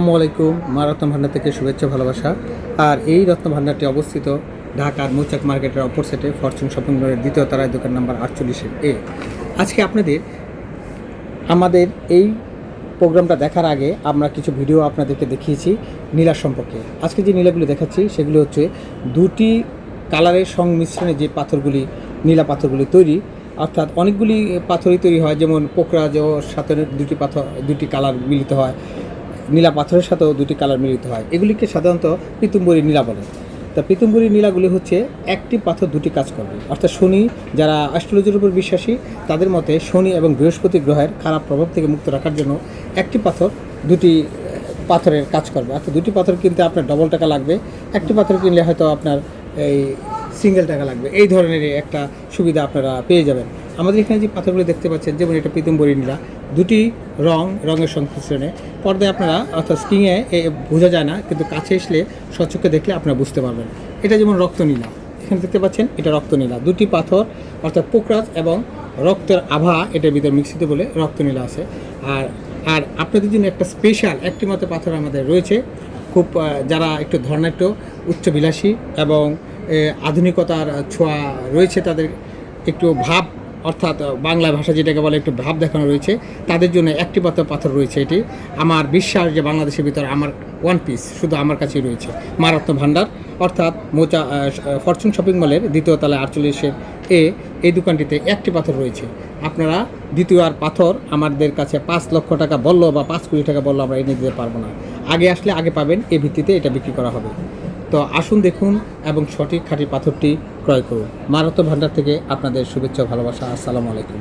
আসসালামু আলাইকুম। মা রত্ন ভান্ডার থেকে শুভেচ্ছা ভালোবাসা। আর এই রত্ন ভান্ডারটি অবস্থিত ঢাকার মৌচাক মার্কেটের অপোজিটে ফরচুন শপিং মলের দ্বিতীয় তলায়, দোকান নাম্বার 48-এ। আজকে আমাদের এই প্রোগ্রামটা দেখার আগে আমরা কিছু ভিডিও আপনাদেরকে দেখিয়েছি নীলা সম্পর্কে। আজকে যে নীলাগুলি দেখাচ্ছি সেগুলি হচ্ছে দুটি কালারের সংমিশ্রণে যে পাথরগুলি, নীলা পাথরগুলি তৈরি, অর্থাৎ অনেকগুলি পাথরই তৈরি হয়, যেমন পোকরাজের সাথে দুটি কালার মিলিত হয়, নীলা পাথরের সাথেও দুটি কালার মিলিত হয়। এগুলিকে সাধারণত পিতুম্বরী নীলা বলে। তা পিতুম্বরী নীলাগুলি হচ্ছে একটি পাথর দুটি কাজ করবে, অর্থাৎ শনি, যারা অ্যাস্ট্রোলজির উপর বিশ্বাসী তাদের মতে শনি এবং বৃহস্পতি গ্রহের খারাপ প্রভাব থেকে মুক্ত রাখার জন্য একটি পাথর দুটি পাথরের কাজ করবে। অর্থাৎ দুটি পাথর কিনতে আপনার ডবল টাকা লাগবে, একটি পাথর কিনলে হয়তো আপনার এই সিঙ্গেল টাকা লাগবে। এই ধরনের একটা সুবিধা আপনারা পেয়ে যাবেন। আমাদের এখানে যে পাথরগুলো দেখতে পাচ্ছেন, যেমন এটা পিতুম্বরী নীলা, দুটি রঙের সংমিশ্রণে পর্দায় আপনারা, অর্থাৎ স্ক্রিনে বোঝা যায় না, কিন্তু কাছে আসলে স্বচক্ষে দেখলে আপনারা বুঝতে পারবেন। এটা যেমন রক্তনীলা, এখানে দেখতে পাচ্ছেন, এটা রক্তনীলা। দুটি পাথর অর্থাৎ পোকরাজ এবং রক্তের আভা এটার ভিতরে মিশ্রিত বলে রক্তনীলা আছে। আর আপনাদের জন্য একটা স্পেশাল একটি মতো পাথর আমাদের রয়েছে, খুব যারা একটু ধর্নাঢ্য, উচ্চবিলাসী এবং আধুনিকতার ছোঁয়া রয়েছে, তাদের একটু ভাব, অর্থাৎ বাংলা ভাষা যেটাকে বলে একটু ভাব দেখানো রয়েছে, তাদের জন্য একটি মাত্র পাথর রয়েছে। এটি আমার বিশ্বাস যে বাংলাদেশের ভিতরে আমার ওয়ান পিস শুধু আমার কাছেই রয়েছে। মা রত্ন ভান্ডার অর্থাৎ ফরচুন শপিং মলের দ্বিতীয় তলায় 48-এ এই দোকানটিতে একটি পাথর রয়েছে। আপনারা দ্বিতীয় আর পাথর আমাদের কাছে 5 লক্ষ টাকা বললো বা 5 কোটি টাকা বললো আমরা এনে দিতে পারবো না। আগে আসলে আগে পাবেন, এই ভিত্তিতে এটা বিক্রি করা হবে। তো আসুন দেখুন এবং সঠিক খাঁটি পাথরটি ক্রয় করুন। মা রত্ন ভান্ডার থেকে আপনাদের শুভেচ্ছা ভালোবাসা। আসসালামু আলাইকুম।